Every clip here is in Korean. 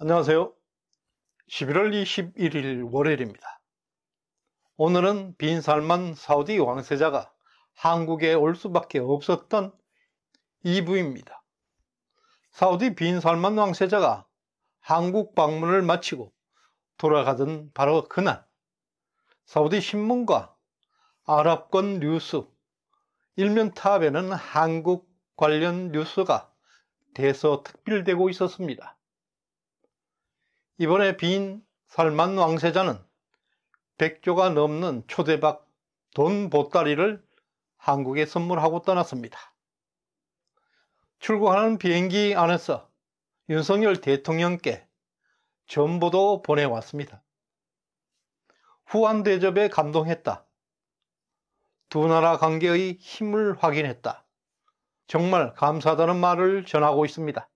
안녕하세요. 11월 21일 월요일입니다. 오늘은 빈살만 사우디 왕세자가 한국에 올 수밖에 없었던 2부입니다. 사우디 빈살만 왕세자가 한국 방문을 마치고 돌아가던 바로 그날, 사우디 신문과 아랍권 뉴스, 일면 탑에는 한국 관련 뉴스가 대서특필되고 있었습니다. 이번에 빈살만 왕세자는 100조가 넘는 초대박 돈 보따리를 한국에 선물하고 떠났습니다. 출국하는 비행기 안에서 윤석열 대통령께 전보도 보내왔습니다. 후한 대접에 감동했다. 두 나라 관계의 힘을 확인했다. 정말 감사하다는 말을 전하고 있습니다.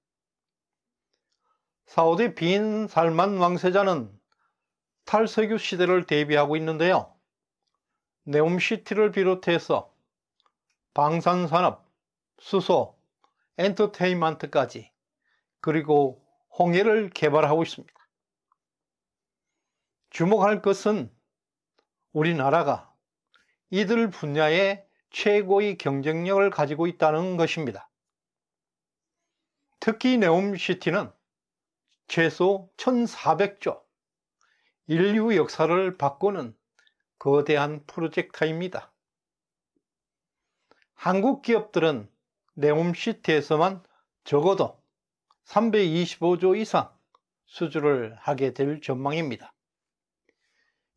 사우디 빈살만 왕세자는 탈석유 시대를 대비하고 있는데요. 네옴시티를 비롯해서 방산산업, 수소, 엔터테인먼트까지 그리고 홍해를 개발하고 있습니다. 주목할 것은 우리나라가 이들 분야에 최고의 경쟁력을 가지고 있다는 것입니다. 특히 네옴시티는 최소 1400조, 인류 역사를 바꾸는 거대한 프로젝트입니다. 한국 기업들은 네옴시티에서만 적어도 325조 이상 수주를 하게 될 전망입니다.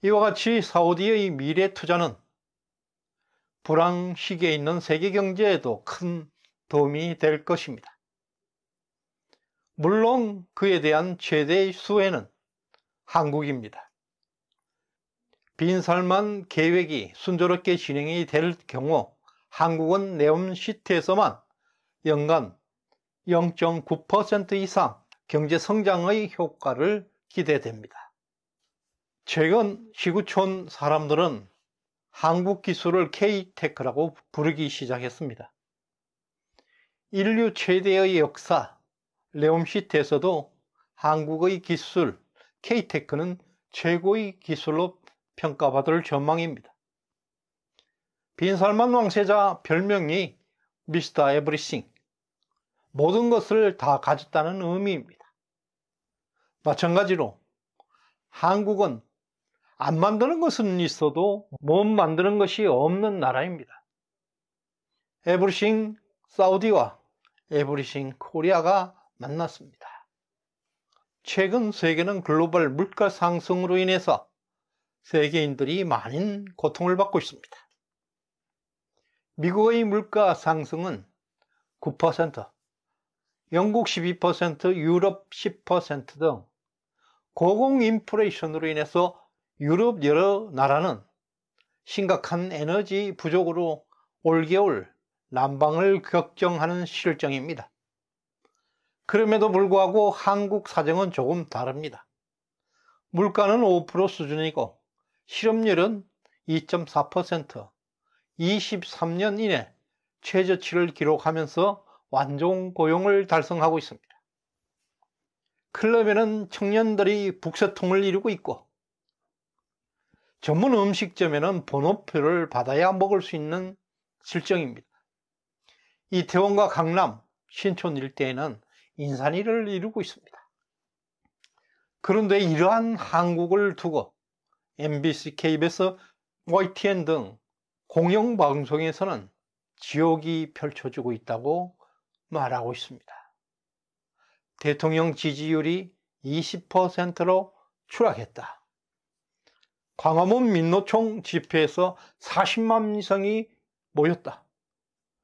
이와 같이 사우디의 미래 투자는 불황 시기에 있는 세계 경제에도 큰 도움이 될 것입니다. 물론 그에 대한 최대의 수혜는 한국입니다. 빈살만 계획이 순조롭게 진행이 될 경우 한국은 네옴시티에서만 연간 0.9% 이상 경제 성장의 효과를 기대됩니다. 최근 시구촌 사람들은 한국 기술을 K-테크라고 부르기 시작했습니다. 인류 최대의 역사 네옴시티에서도 한국의 기술 K-테크는 최고의 기술로 평가받을 전망입니다. 빈살만 왕세자 별명이 미스터 에브리싱, 모든 것을 다 가졌다는 의미입니다. 마찬가지로 한국은 안 만드는 것은 있어도 못 만드는 것이 없는 나라입니다. 에브리싱 사우디와 에브리싱 코리아가 만났습니다. 최근 세계는 글로벌 물가 상승으로 인해서 세계인들이 많은 고통을 받고 있습니다. 미국의 물가 상승은 9%, 영국 12%, 유럽 10% 등 고공 인플레이션으로 인해서 유럽 여러 나라는 심각한 에너지 부족으로 올겨울 난방을 걱정하는 실정입니다. 그럼에도 불구하고 한국 사정은 조금 다릅니다. 물가는 5% 수준이고 실업률은 2.4%, 23년 이내 최저치를 기록하면서 완전 고용을 달성하고 있습니다. 클럽에는 청년들이 북새통을 이루고 있고 전문 음식점에는 번호표를 받아야 먹을 수 있는 실정입니다. 이태원과 강남, 신촌 일대에는 인산이를 이루고 있습니다. 그런데 이러한 한국을 두고 MBC, KBS, YTN 등 공영방송에서는 지옥이 펼쳐지고 있다고 말하고 있습니다. 대통령 지지율이 20%로 추락했다. 광화문 민노총 집회에서 40만 이상이 모였다.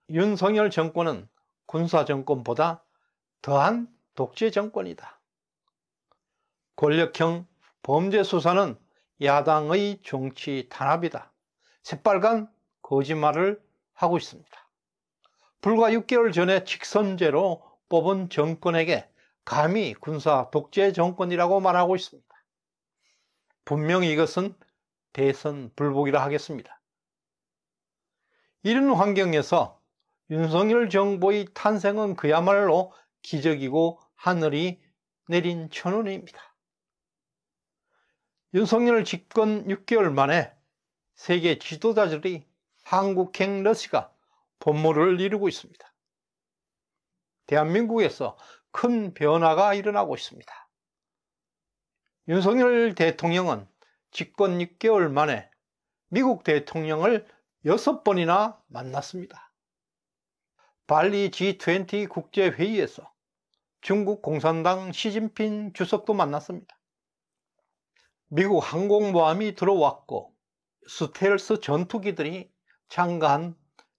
윤석열 정권은 군사정권보다 더한 독재 정권이다. 권력형 범죄 수사는 야당의 정치 탄압이다. 새빨간 거짓말을 하고 있습니다. 불과 6개월 전에 직선제로 뽑은 정권에게 감히 군사 독재 정권이라고 말하고 있습니다. 분명히 이것은 대선 불복이라 하겠습니다. 이런 환경에서 윤석열 정부의 탄생은 그야말로 기적이고 하늘이 내린 천운입니다. 윤석열 집권 6개월 만에 세계 지도자들이 한국행 러시가 본모를 이루고 있습니다. 대한민국에서 큰 변화가 일어나고 있습니다. 윤석열 대통령은 집권 6개월 만에 미국 대통령을 6번이나 만났습니다. 발리 G20 국제회의에서 중국 공산당 시진핑 주석도 만났습니다. 미국 항공모함이 들어왔고 스텔스 전투기들이 참가한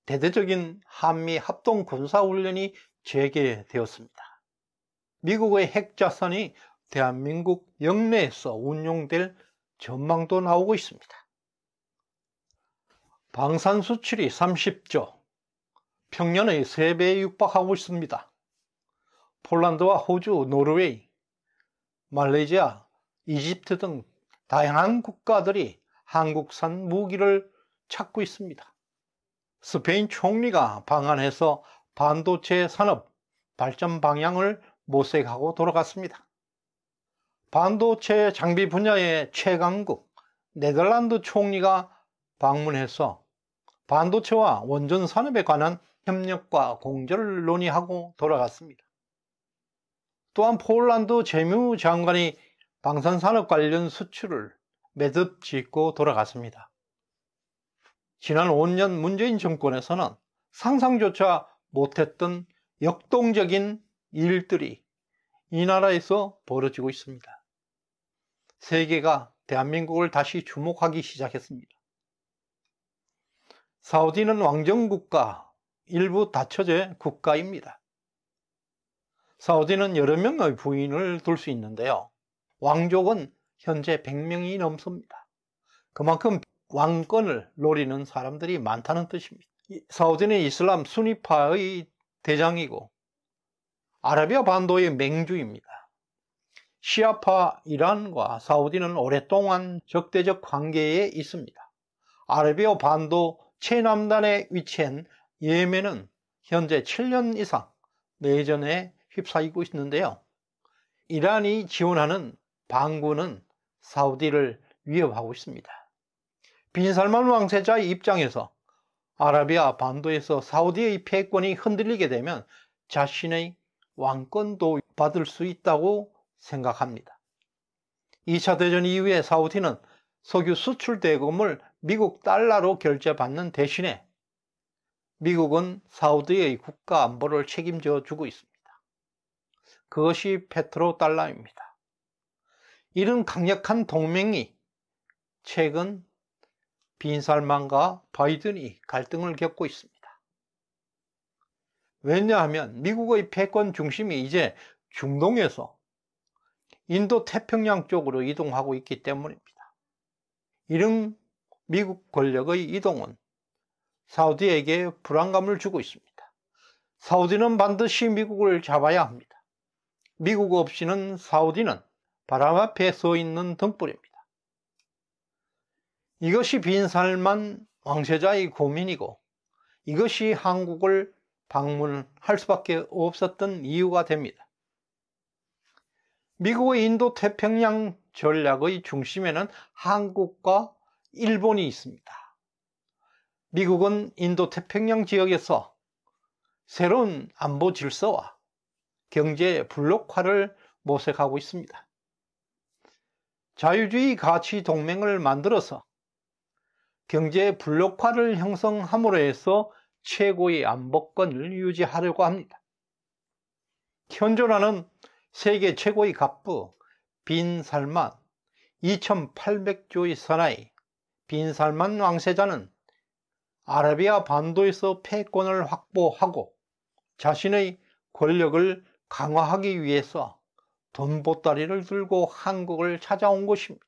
대대적인 한미 합동 군사훈련이 재개되었습니다. 미국의 핵자산이 대한민국 영내에서 운용될 전망도 나오고 있습니다. 방산 수출이 30조, 평년의 3배에 육박하고 있습니다. 폴란드와 호주, 노르웨이, 말레이시아, 이집트 등 다양한 국가들이 한국산 무기를 찾고 있습니다. 스페인 총리가 방한해서 반도체 산업 발전 방향을 모색하고 돌아갔습니다. 반도체 장비 분야의 최강국 네덜란드 총리가 방문해서 반도체와 원전 산업에 관한 협력과 공조를 논의하고 돌아갔습니다. 또한 폴란드 재무장관이 방산산업 관련 수출을 매듭 짓고 돌아갔습니다. 지난 5년 문재인 정권에서는 상상조차 못했던 역동적인 일들이 이 나라에서 벌어지고 있습니다. 세계가 대한민국을 다시 주목하기 시작했습니다. 사우디는 왕정국가, 일부 다처제 국가입니다. 사우디는 여러 명의 부인을 둘 수 있는데요. 왕족은 현재 100명이 넘습니다. 그만큼 왕권을 노리는 사람들이 많다는 뜻입니다. 사우디는 이슬람 수니파의 대장이고 아라비아 반도의 맹주입니다. 시아파 이란과 사우디는 오랫동안 적대적 관계에 있습니다. 아라비아 반도 최남단에 위치한 예멘은 현재 7년 이상 내전에 휩싸이고 있는데요. 이란이 지원하는 반군은 사우디를 위협하고 있습니다. 빈살만 왕세자의 입장에서 아라비아 반도에서 사우디의 패권이 흔들리게 되면 자신의 왕권도 받을 수 있다고 생각합니다. 2차 대전 이후에 사우디는 석유 수출 대금을 미국 달러로 결제받는 대신에 미국은 사우디의 국가 안보를 책임져 주고 있습니다. 그것이 페트로달러입니다. 이런 강력한 동맹이 최근 빈살만과 바이든이 갈등을 겪고 있습니다. 왜냐하면 미국의 패권 중심이 이제 중동에서 인도 태평양 쪽으로 이동하고 있기 때문입니다. 이런 미국 권력의 이동은 사우디에게 불안감을 주고 있습니다. 사우디는 반드시 미국을 잡아야 합니다. 미국 없이는 사우디는 바람 앞에 서 있는 등불입니다. 이것이 빈살만 왕세자의 고민이고 이것이 한국을 방문할 수밖에 없었던 이유가 됩니다. 미국의 인도 태평양 전략의 중심에는 한국과 일본이 있습니다. 미국은 인도 태평양 지역에서 새로운 안보 질서와 경제 블록화를 모색하고 있습니다. 자유주의 가치 동맹을 만들어서 경제 블록화를 형성함으로 해서 최고의 안보권을 유지하려고 합니다. 현존하는 세계 최고의 갑부 빈살만 2800조의 사나이 빈살만 왕세자는 아라비아 반도에서 패권을 확보하고 자신의 권력을 강화하기 위해서 돈 보따리를 들고 한국을 찾아온 것입니다.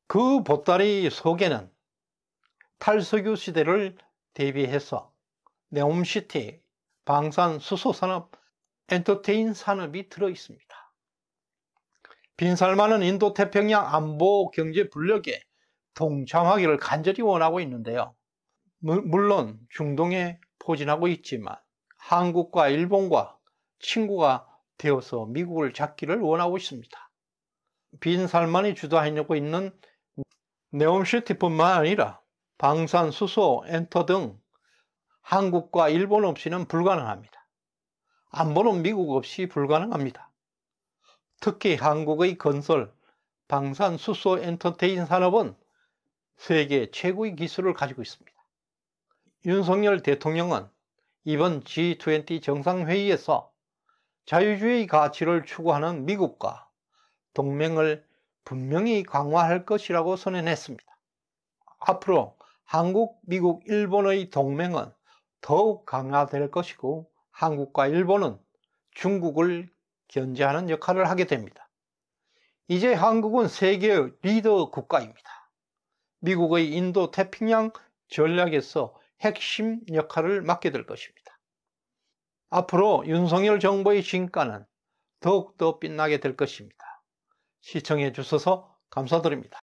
그 보따리 속에는 탈석유 시대를 대비해서 네옴시티, 방산, 수소산업, 엔터테인 산업이 들어있습니다. 빈살만은 인도 태평양 안보 경제 블록에 동참하기를 간절히 원하고 있는데요. 물론 중동에 포진하고 있지만 한국과 일본과 친구가 되어서 미국을 잡기를 원하고 있습니다. 빈 살만이 주도하고 있는 네옴시티뿐만 아니라 방산, 수소, 엔터 등 한국과 일본 없이는 불가능합니다. 안보는 미국 없이 불가능합니다. 특히 한국의 건설, 방산, 수소, 엔터테인 산업은 세계 최고의 기술을 가지고 있습니다. 윤석열 대통령은 이번 G20 정상회의에서 자유주의 가치를 추구하는 미국과 동맹을 분명히 강화할 것이라고 선언했습니다. 앞으로 한국, 미국, 일본의 동맹은 더욱 강화될 것이고 한국과 일본은 중국을 견제하는 역할을 하게 됩니다. 이제 한국은 세계의 리더 국가입니다. 미국의 인도 태평양 전략에서 핵심 역할을 맡게 될 것입니다. 앞으로 윤석열 정부의 진가는 더욱더 빛나게 될 것입니다. 시청해 주셔서 감사드립니다.